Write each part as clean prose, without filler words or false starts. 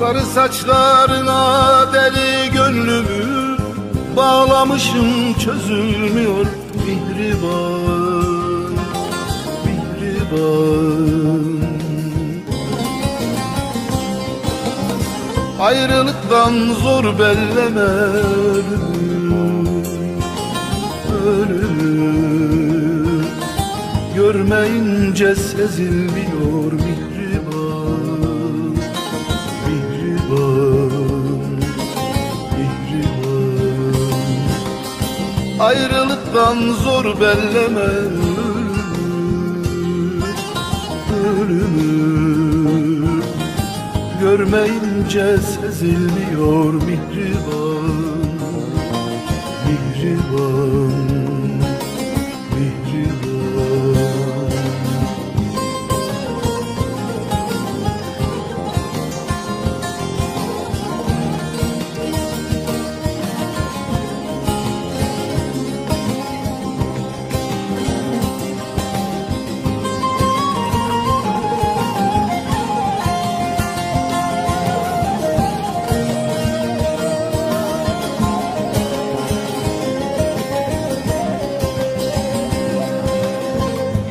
Sarı saçlarına deli gönlümü bağlamışım, çözülmüyor mihriban, mihriban. Ayrılıktan zor belleme ölümü, ölümü. Görmeyince sezilmiyor mihriban, mihriban, mihriban. Ayrılıktan zor belleme ölümü, ölümü. Görmeyince sezilmiyor mihriban, mihriban, mihriban.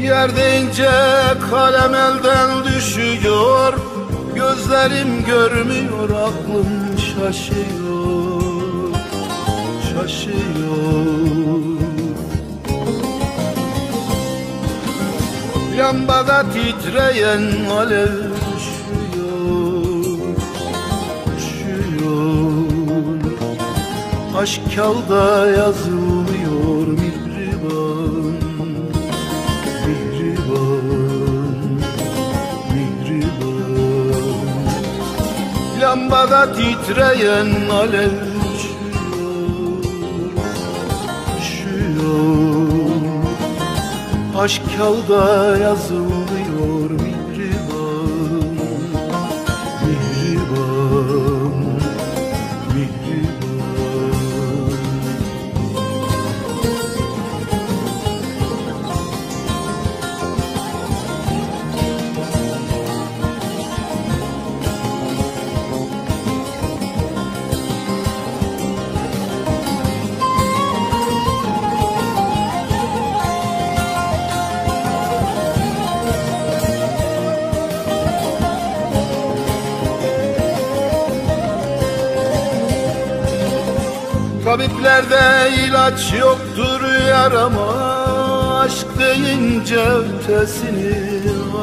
Yer deyince kalem elden düşüyor, gözlerim görmüyor, aklım şaşıyor, şaşıyor. Lambada titreyen alev üşüyor, üşüyor. Aşk kağıda yazılmıyor mihriban, mihriban, mihriban. Lambada titreyen alev üşüyor, üşüyor. Aşk kağıda yazılmıyor mihriban, mihriban, mihriban. Tabiplerde ilaç yoktur yarama, aşk deyince ötesini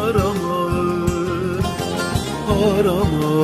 arama, arama.